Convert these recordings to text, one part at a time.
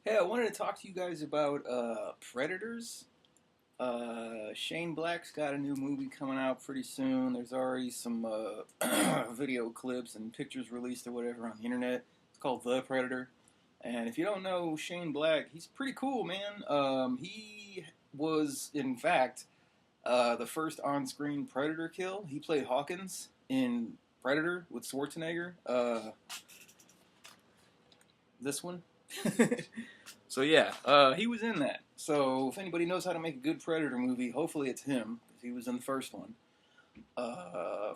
Hey, I wanted to talk to you guys about Predators. Shane Black's got a new movie coming out pretty soon. There's already some video clips and pictures released or whatever on the internet. It's called The Predator. And if you don't know Shane Black, he's pretty cool, man. He was, in fact, the first on screen Predator kill. He played Hawkins in Predator with Schwarzenegger. This one. So yeah, he was in that. So if anybody knows how to make a good Predator movie, hopefully it's him because he was in the first one.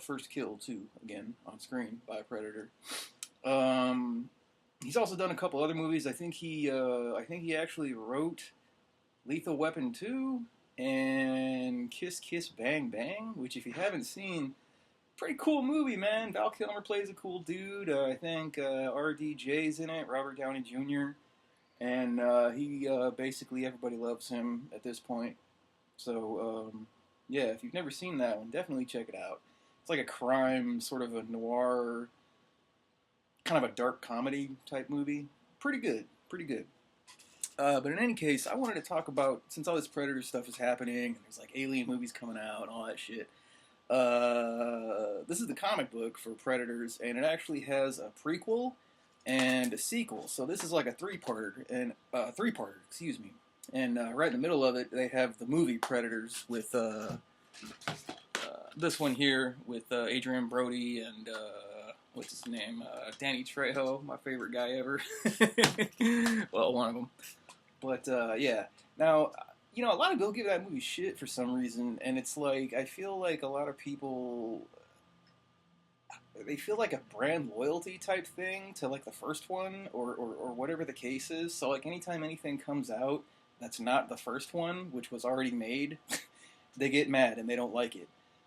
First kill too, again on screen by a Predator. He's also done a couple other movies. I think he actually wrote Lethal Weapon 2 and Kiss Kiss Bang Bang, which if you haven't seen, pretty cool movie, man. Val Kilmer plays a cool dude. I think RDJ's in it, Robert Downey Jr. And he basically everybody loves him at this point. So yeah, if you've never seen that one, definitely check it out. It's like a crime, sort of a noir, kind of a dark comedy type movie. Pretty good, pretty good. But in any case, I wanted to talk about, since all this Predator stuff is happening, and there's like alien movies coming out and all that shit. This is the comic book for Predators, and it actually has a prequel and a sequel. So this is like a three-parter, excuse me. And right in the middle of it, they have the movie Predators with this one here with Adrian Brody and what's his name, Danny Trejo, my favorite guy ever. Well, one of them. But yeah, now a lot of people give that movie shit for some reason, and it's like I feel like a lot of people they feel like a brand loyalty type thing to like the first one or whatever the case is. So like anytime anything comes out that's not the first one, which was already made, they get mad and they don't like it.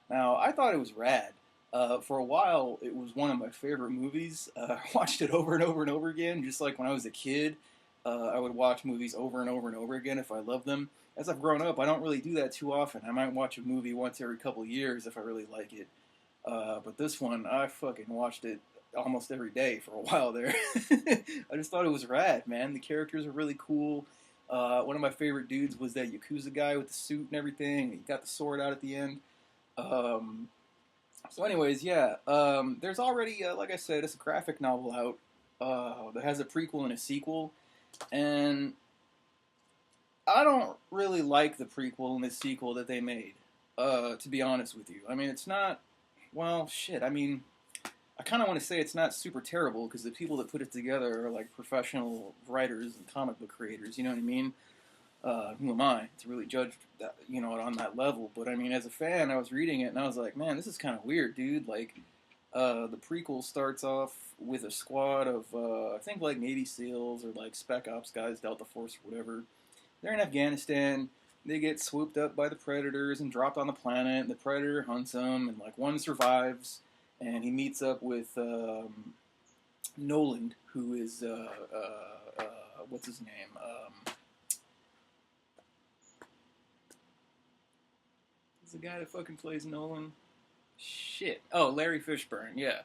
Now I thought it was rad. For a while, it was one of my favorite movies. I watched it over and over and over again, just like when I was a kid. I would watch movies over and over and over again if I loved them. As I've grown up, I don't really do that too often. I might watch a movie once every couple of years if I really like it. But this one, I fucking watched it almost every day for a while there. I just thought it was rad, man. The characters are really cool. One of my favorite dudes was that Yakuza guy with the suit and everything. He got the sword out at the end. So anyways, yeah. There's already, like I said, it's a graphic novel out that has a prequel and a sequel. And I don't really like the prequel and the sequel that they made, to be honest with you. I mean, it's not, well, shit. I mean, I kind of want to say it's not super terrible because the people that put it together are like professional writers and comic book creators. You know what I mean? Who am I to really judge that, on that level? But I mean, as a fan, I was reading it and I was like, man, this is kind of weird, dude. Like, the prequel starts off with a squad of, I think like Navy SEALs or like Spec Ops guys, Delta Force or whatever. They're in Afghanistan. They get swooped up by the Predators and dropped on the planet. And the Predator hunts them, and like one survives, and he meets up with Nolan, who is what's his name? Who's the guy that fucking plays Nolan? Shit. Oh, Larry Fishburne. Yeah,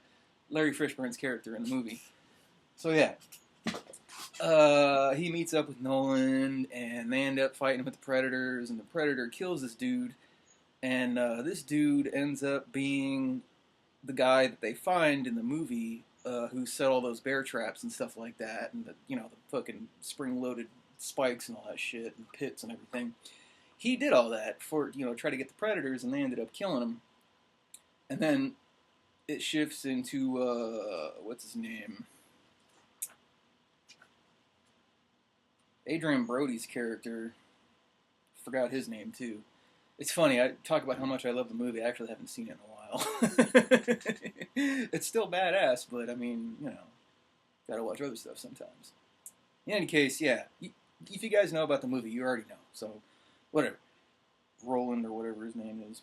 Larry Fishburne's character in the movie. So yeah, he meets up with Nolan, and they end up fighting with the Predators, and the Predator kills this dude, and this dude ends up being the guy that they find in the movie who set all those bear traps and stuff like that, and the fucking spring-loaded spikes and all that shit, and pits and everything. He did all that for try to get the Predators, and they ended up killing him. And then it shifts into what's his name? Adrian Brody's character. Forgot his name too. It's funny. I talk about how much I love the movie. I actually haven't seen it in a while. It's still badass, but I mean, gotta watch other stuff sometimes. In any case, yeah. If you guys know about the movie, you already know. So, whatever. Roland or whatever his name is.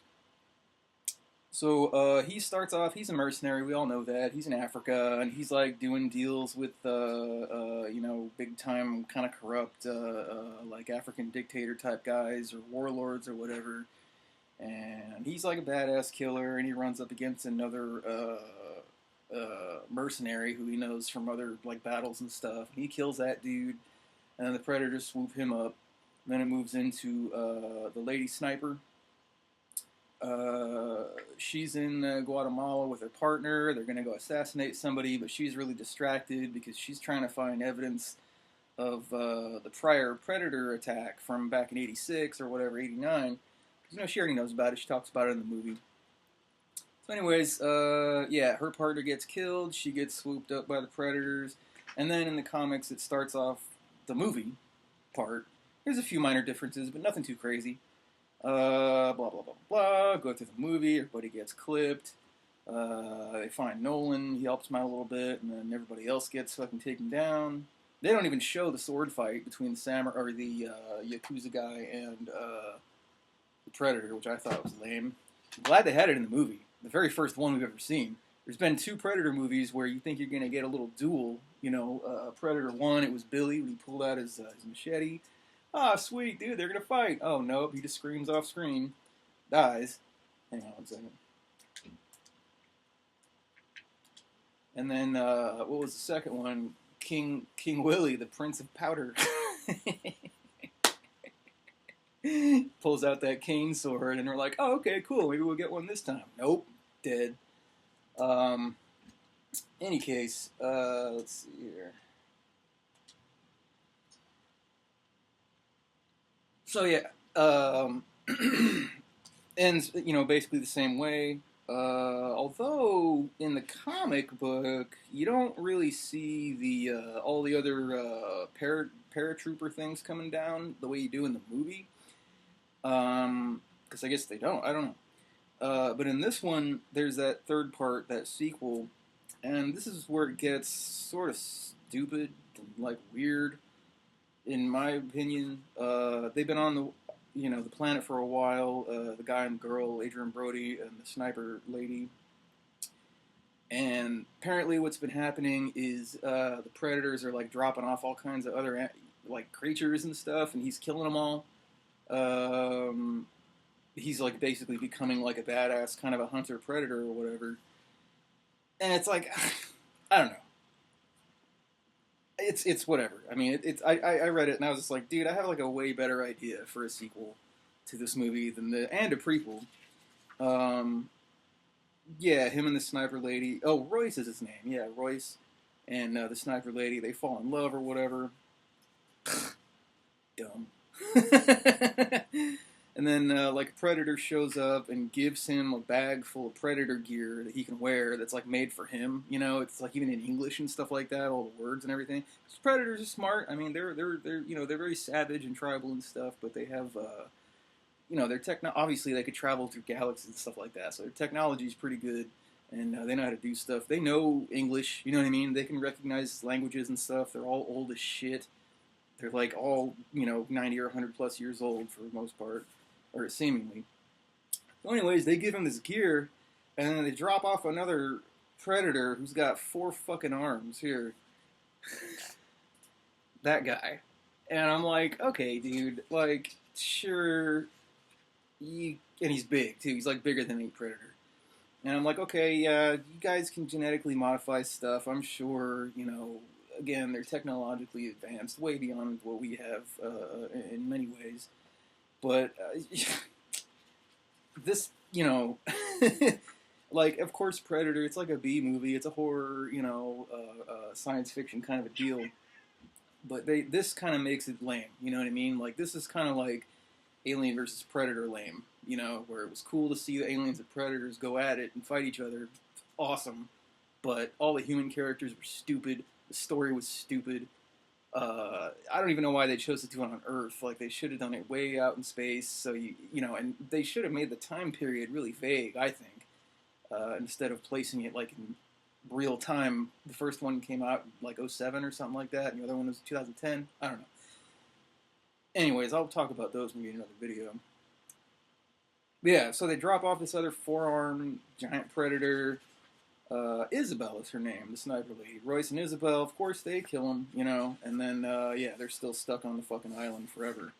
So he starts off. He's a mercenary. We all know that. He's in Africa, and he's like doing deals with big time kind of corrupt like African dictator type guys or warlords or whatever. And he's like a badass killer, and he runs up against another mercenary who he knows from other like battles and stuff. And he kills that dude, and then the predators swoop him up. Then it moves into the lady sniper. She's in Guatemala with her partner. They're gonna go assassinate somebody, but she's really distracted because she's trying to find evidence of the prior predator attack from back in '86 or whatever, '89. Because she already knows about it. She talks about it in the movie. So, anyways, yeah, her partner gets killed. She gets swooped up by the predators, and then in the comics, it starts off the movie part. There's a few minor differences, but nothing too crazy. Blah blah blah blah. Go through the movie. Everybody gets clipped. They find Nolan. He helps them out a little bit, and then everybody else gets fucking taken down. They don't even show the sword fight between the samurai or the Yakuza guy and the Predator, which I thought was lame. I'm glad they had it in the movie. The very first one we've ever seen. There's been 2 Predator movies where you think you're going to get a little duel. Predator 1, it was Billy when he pulled out his machete. Ah, sweet, dude, they're going to fight. Oh, nope, he just screams off screen. Dies. Hang on one second. And then, what was the second one? King Willie, the Prince of Powder. Pulls out that cane sword, and we're like, oh, okay, cool, maybe we'll get one this time. Nope, dead. Any case, let's see here. So yeah, ends basically the same way. Although in the comic book, you don't really see the all the other paratrooper things coming down the way you do in the movie. Because I guess they don't. I don't know. But in this one, there's that third part, that sequel, and this is where it gets sort of stupid, like weird, in my opinion. They've been on the planet for a while. The guy and the girl, Adrian Brody, and the sniper lady. And apparently, what's been happening is the predators are like dropping off all kinds of other like creatures and stuff, and he's killing them all. He's like basically becoming like a badass kind of a hunter predator or whatever. And it's like, I don't know. It's whatever. I mean, I read it and I was just like, dude, I have like a way better idea for a sequel to this movie and a prequel. Yeah, him and the sniper lady. Oh, Royce is his name. Yeah, Royce and the sniper lady. They fall in love or whatever. Dumb. And then, like, a predator shows up and gives him a bag full of predator gear that he can wear that's, like, made for him. It's, like, even in English and stuff like that, all the words and everything. Because predators are smart. I mean, they're very savage and tribal and stuff, but they have, obviously they could travel through galaxies and stuff like that, so their technology is pretty good, and they know how to do stuff. They know English, you know what I mean? They can recognize languages and stuff. They're all old as shit. They're, like, all, 90 or 100 plus years old for the most part. Or seemingly. So anyways, they give him this gear, and then they drop off another predator who's got 4 fucking arms. Here. That guy. And I'm like, okay, dude, like, sure, and he's big, too. He's, like, bigger than any predator. And I'm like, okay, yeah, you guys can genetically modify stuff. I'm sure, again, they're technologically advanced, way beyond what we have in many ways. But this, like, of course, Predator, it's like a B movie. It's a horror, science fiction kind of a deal. But this kind of makes it lame, you know what I mean? Like, this is kind of like Alien versus Predator lame, where it was cool to see the aliens and Predators go at it and fight each other. Awesome. But all the human characters were stupid. The story was stupid. I don't even know why they chose to do it on Earth. Like, they should have done it way out in space. So, and they should have made the time period really vague, I think, instead of placing it, like, in real time. The first one came out, like, '07 or something like that, and the other one was 2010. I don't know. Anyways, I'll talk about those maybe in another video. But yeah, so they drop off this other 4-armed giant predator. Isabel is her name, the sniper lady. Royce and Isabel, of course, they kill him, and then, they're still stuck on the fucking island forever,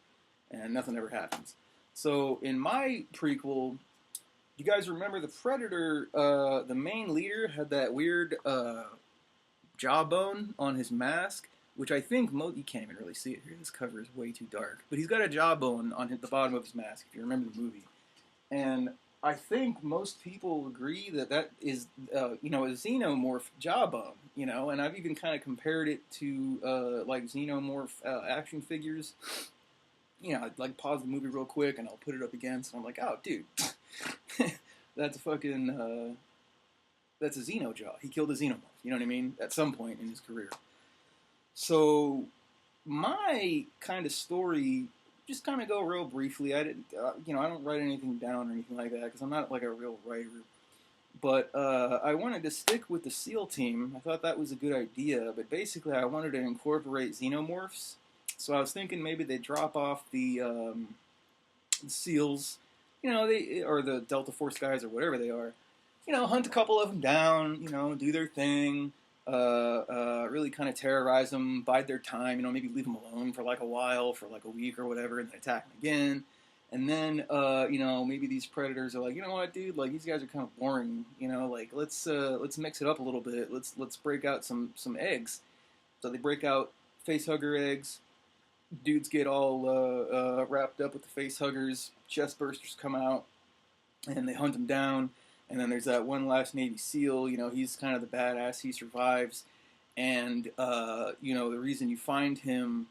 and nothing ever happens. So, in my prequel, you guys remember the Predator, the main leader had that weird, jawbone on his mask? which I think you can't even really see it here. This cover is way too dark. But he's got a jawbone on the bottom of his mask, if you remember the movie. And I think most people agree that that is, a xenomorph jawbone, and I've even kind of compared it to, like, xenomorph action figures. I'd like pause the movie real quick and I'll put it up again, so I'm like, oh, dude, that's a fucking, that's a xenojaw. He killed a xenomorph, you know what I mean? At some point in his career. So, my kind of story, just kind of go real briefly. I didn't, I don't write anything down or anything like that because I'm not like a real writer. But I wanted to stick with the SEAL team. I thought that was a good idea. But basically, I wanted to incorporate xenomorphs. So I was thinking maybe they drop off the SEALs, or the Delta Force guys or whatever they are. Hunt a couple of them down. Do their thing. Really kind of terrorize them, bide their time, maybe leave them alone for like a while, for like a week or whatever, and then attack them again. And then, maybe these predators are like, you know what, dude, like these guys are kind of boring, like let's mix it up a little bit. Let's break out some eggs. So they break out facehugger eggs. Dudes get all wrapped up with the facehuggers. Chest bursters come out, and they hunt them down. And then there's that one last Navy SEAL, he's kind of the badass, he survives. And, the reason you find him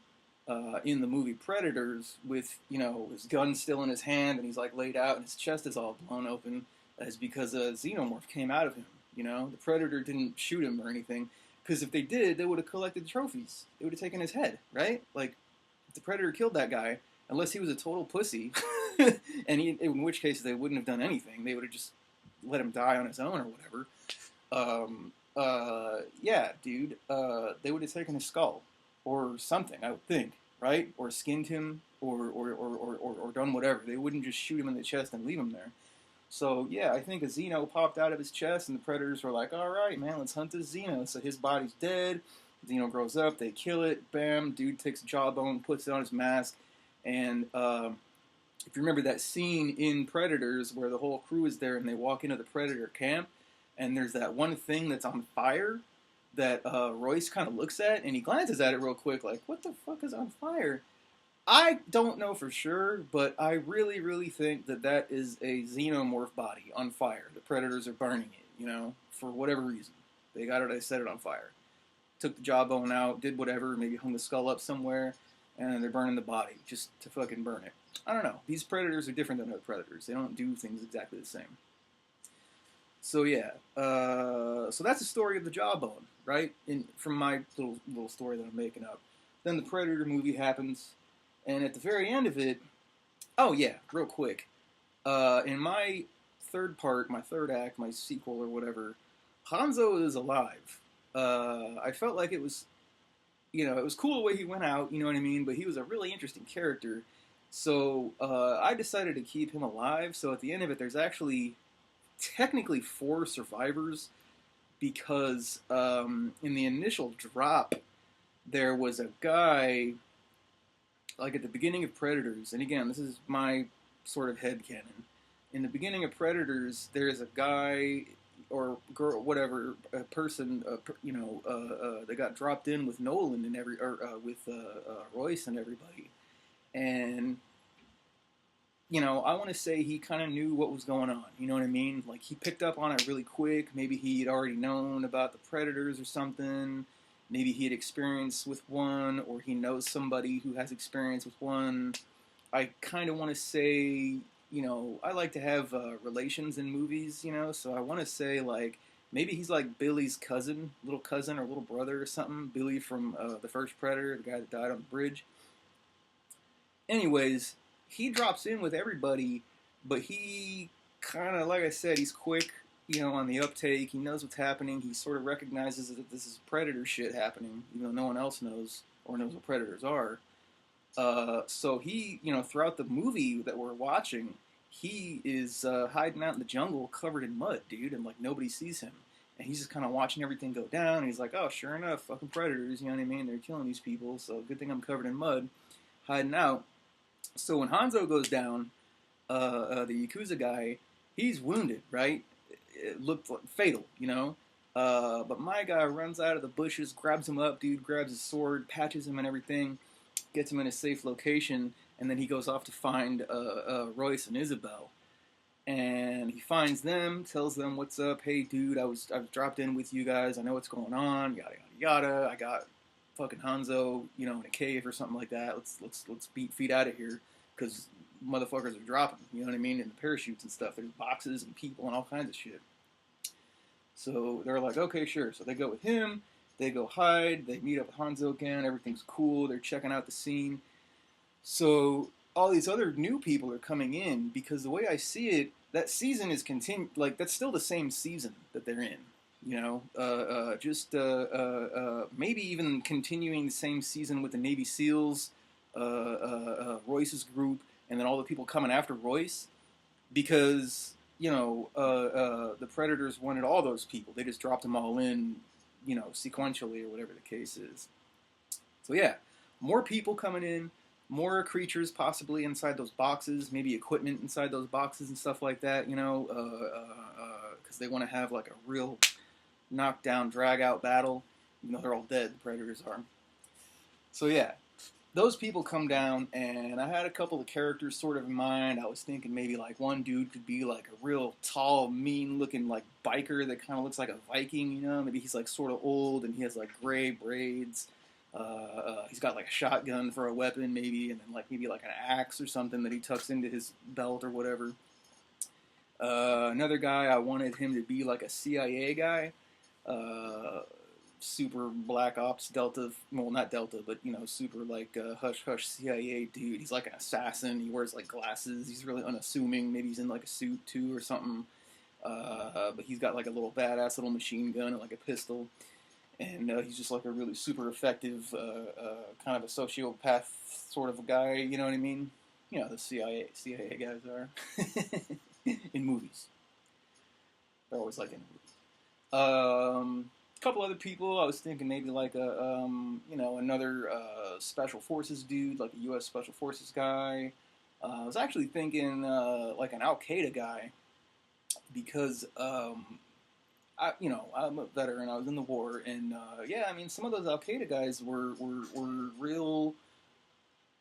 in the movie Predators with, his gun still in his hand and he's like laid out and his chest is all blown open is because a xenomorph came out of him, The Predator didn't shoot him or anything, because if they did, they would have collected the trophies. They would have taken his head, right? Like, if the Predator killed that guy, unless he was a total pussy, and in which case they wouldn't have done anything, they would have just let him die on his own or whatever. Yeah, dude, they would have taken his skull or something, I would think, right? Or skinned him or done whatever. They wouldn't just shoot him in the chest and leave him there. So, yeah, I think a Xeno popped out of his chest and the Predators were like, all right, man, let's hunt this Xeno. So his body's dead. Xeno grows up. They kill it. Bam. Dude takes a jawbone, puts it on his mask. And, if you remember that scene in Predators where the whole crew is there and they walk into the Predator camp and there's that one thing that's on fire that Royce kind of looks at and he glances at it real quick like, what the fuck is on fire? I don't know for sure, but I really, really think that is a xenomorph body on fire. The Predators are burning it, for whatever reason. They set it on fire. Took the jawbone out, did whatever, maybe hung the skull up somewhere, and they're burning the body just to fucking burn it. I don't know. These Predators are different than other Predators. They don't do things exactly the same. So yeah, so that's the story of the jawbone, right? From my little story that I'm making up. Then the Predator movie happens, and at the very end of it, oh yeah, real quick, in my third part, my third act, my sequel or whatever, Hanzo is alive. I felt like it was, it was cool the way he went out, you know what I mean? But he was a really interesting character. So I decided to keep him alive. So at the end of it, there's actually technically 4 survivors because in the initial drop, there was a guy, like at the beginning of Predators, and again, this is my sort of headcanon. In the beginning of Predators, there's a guy or girl, whatever, a person, that got dropped in with Nolan and with Royce and everybody. And, I want to say he kind of knew what was going on. You know what I mean? Like, he picked up on it really quick. Maybe he'd already known about the Predators or something. Maybe he had experience with one, or he knows somebody who has experience with one. I kind of want to say, I like to have relations in movies, so I want to say, like, maybe he's like Billy's little cousin or little brother or something. Billy from the first Predator, the guy that died on the bridge. Anyways, he drops in with everybody, but he kind of, like I said, he's quick, on the uptake. He knows what's happening. He sort of recognizes that this is Predator shit happening, even though no one else knows or knows what Predators are. So he, throughout the movie that we're watching, he is hiding out in the jungle covered in mud, dude, and, like, nobody sees him. And he's just kind of watching everything go down, and he's like, oh, sure enough, fucking Predators, you know what I mean? They're killing these people, so good thing I'm covered in mud, hiding out. So when Hanzo goes down, the Yakuza guy, he's wounded, right? It looked like fatal, But my guy runs out of the bushes, grabs him up, dude, grabs his sword, patches him and everything, gets him in a safe location, and then he goes off to find Royce and Isabel. And he finds them, tells them what's up. Hey, dude, I was dropped in with you guys. I know what's going on. Yada yada yada. I got fucking Hanzo, in a cave or something like that. Let's beat feet out of here because motherfuckers are dropping. You know what I mean? And the parachutes and stuff. There's boxes and people and all kinds of shit. So they're like, okay, sure. So they go with him. They go hide. They meet up with Hanzo again. Everything's cool. They're checking out the scene. So all these other new people are coming in because the way I see it, that season is like that's still the same season that they're in. Maybe even continuing the same season with the Navy SEALs, Royce's group, and then all the people coming after Royce, because the Predators wanted all those people. They just dropped them all in, sequentially or whatever the case is. So yeah, more people coming in. More creatures possibly inside those boxes, maybe equipment inside those boxes and stuff like that, because they want to have like a real knockdown, drag-out battle. They're all dead, the Predators are. So yeah, those people come down, and I had a couple of characters sort of in mind. I was thinking maybe like one dude could be like a real tall, mean-looking like biker that kind of looks like a Viking, Maybe he's like sort of old, and he has like gray braids. He's got like a shotgun for a weapon, maybe, and then maybe an axe or something that he tucks into his belt or whatever. Another guy, I wanted him to be like a CIA guy, super Black Ops Delta, well not Delta, but super hush hush CIA dude. He's like an assassin. He wears like glasses. He's really unassuming. Maybe he's in like a suit too or something. But he's got like a little badass little machine gun and like a pistol. And he's just like a really super effective, kind of a sociopath sort of a guy, you know what I mean? The CIA guys are in movies. They're always like in movies. A couple other people, I was thinking maybe like another special forces dude, like a U.S. special forces guy. I was actually thinking like an Al Qaeda guy because. I'm a veteran. I was in the war, and some of those Al Qaeda guys were real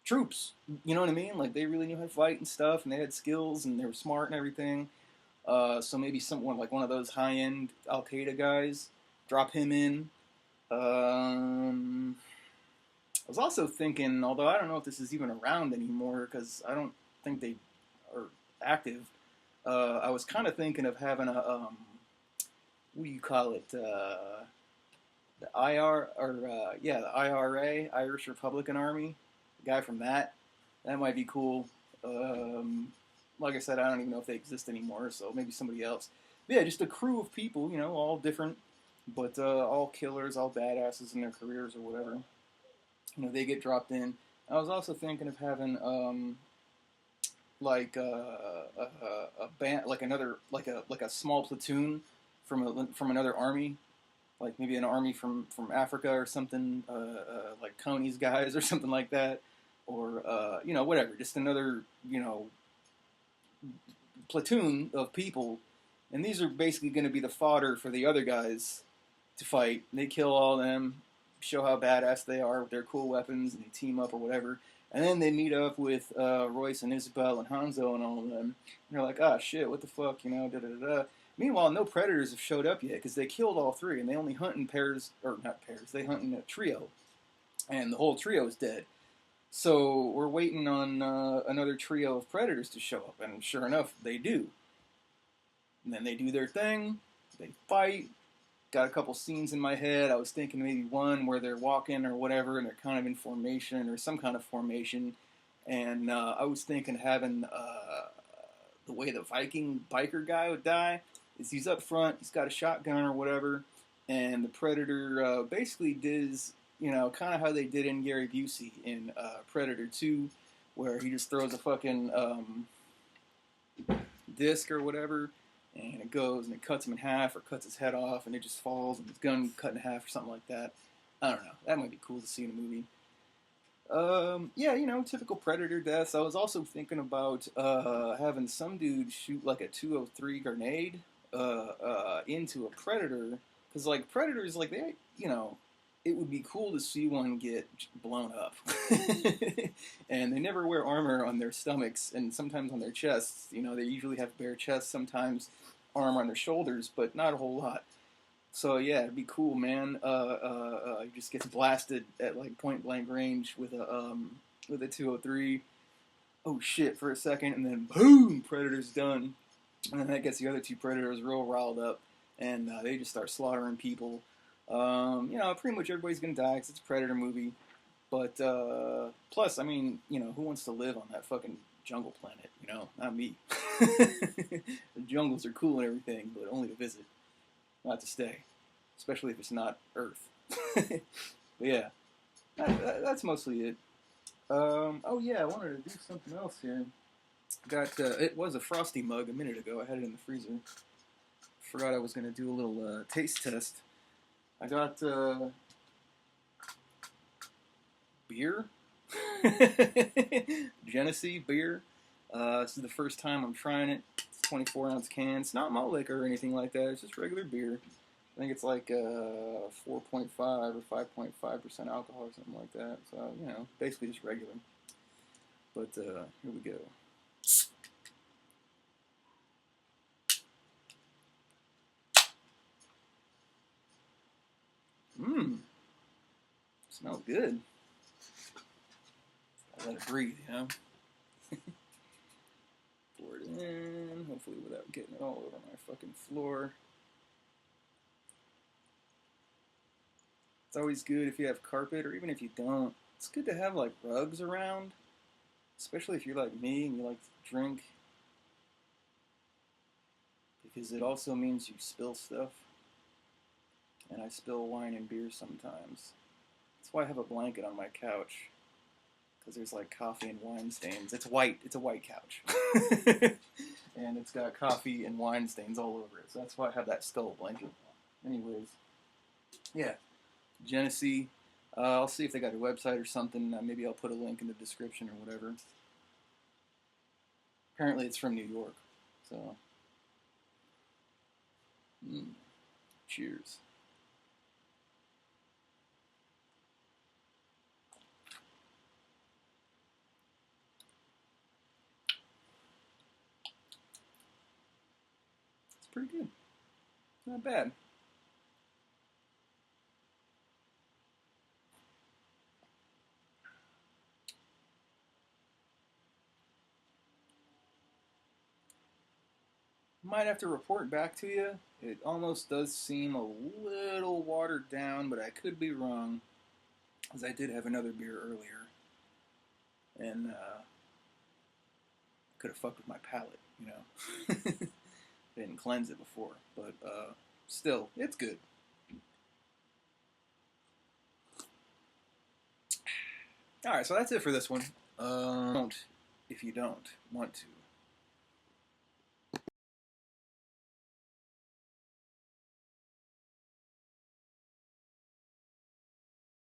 troops. You know what I mean? Like they really knew how to fight and stuff, and they had skills, and they were smart and everything. So maybe someone like one of those high-end Al Qaeda guys, drop him in. I was also thinking, although I don't know if this is even around anymore because I don't think they are active. I was kind of thinking of having a what do you call it? The IR or the IRA, Irish Republican Army, the guy from that. That might be cool. Like I said, I don't even know if they exist anymore, so maybe somebody else. But yeah, just a crew of people, all different, but all killers, all badasses in their careers or whatever. They get dropped in. I was also thinking of having a band, like a small platoon from another army, like maybe an army from Africa or something, like Coney's guys or something like that, or whatever, just another platoon of people, and these are basically going to be the fodder for the other guys to fight. They kill all of them, show how badass they are with their cool weapons, and they team up or whatever. And then they meet up with Royce and Isabel and Hanzo and all of them. And they're like, ah, shit, what the fuck, da-da-da-da. Meanwhile, no predators have showed up yet because they killed all three, and they only hunt in pairs, or not pairs, they hunt in a trio. And the whole trio is dead. So we're waiting on another trio of predators to show up, and sure enough, they do. And then they do their thing, they fight. Got a couple scenes in my head. I was thinking maybe one where they're walking or whatever, and they're kind of in formation or some kind of formation. And I was thinking having the way the Viking biker guy would die is he's up front, he's got a shotgun or whatever, and the Predator basically does, kind of how they did in Gary Busey in Predator 2, where he just throws a fucking disc or whatever, and it goes and it cuts him in half or cuts his head off, and it just falls, and his gun cut in half or something like that. I don't know. That might be cool to see in a movie. Typical Predator deaths. I was also thinking about having some dude shoot like a 203 grenade into a Predator Because like predators, like they, it would be cool to see one get blown up, and they never wear armor on their stomachs, and sometimes on their chests. They usually have bare chests, sometimes armor on their shoulders, but not a whole lot. So yeah, it'd be cool, man. He just gets blasted at like point blank range with a 203. Oh shit, for a second, and then boom, predator's done. And then that gets the other two predators real riled up, and they just start slaughtering people. Pretty much everybody's gonna die because it's a predator movie. But plus, I mean, who wants to live on that fucking jungle planet? Not me. The jungles are cool and everything, but only to visit, not to stay. Especially if it's not Earth. But yeah, that's mostly it. Oh yeah, I wanted to do something else here. It was a Frosty mug a minute ago. I had it in the freezer. Forgot I was going to do a little taste test. I got beer. Genesee beer. This is the first time I'm trying it. It's 24-ounce can. It's not malt liquor or anything like that. It's just regular beer. I think it's like 4.5 or 5.5% alcohol or something like that. So, basically just regular. But here we go. Mmm. Smells good. I let it breathe, Pour it in, hopefully without getting it all over my fucking floor. It's always good if you have carpet, or even if you don't. It's good to have like rugs around, especially if you're like me and you like to drink, because it also means you spill stuff, and I spill wine and beer sometimes. That's why I have a blanket on my couch, because there's like coffee and wine stains. It's white. It's a white couch. And it's got coffee and wine stains all over it. So that's why I have that skull blanket. Anyways, yeah, Genesee. I'll see if they got a website or something. Maybe I'll put a link in the description or whatever. Apparently it's from New York. So, cheers. It's pretty good. Not bad. Might have to report back to you. It almost does seem a little watered down, but I could be wrong, because I did have another beer earlier, and could have fucked with my palate, I didn't cleanse it before, but still, it's good. All right, so that's it for this one. Don't if you don't want to.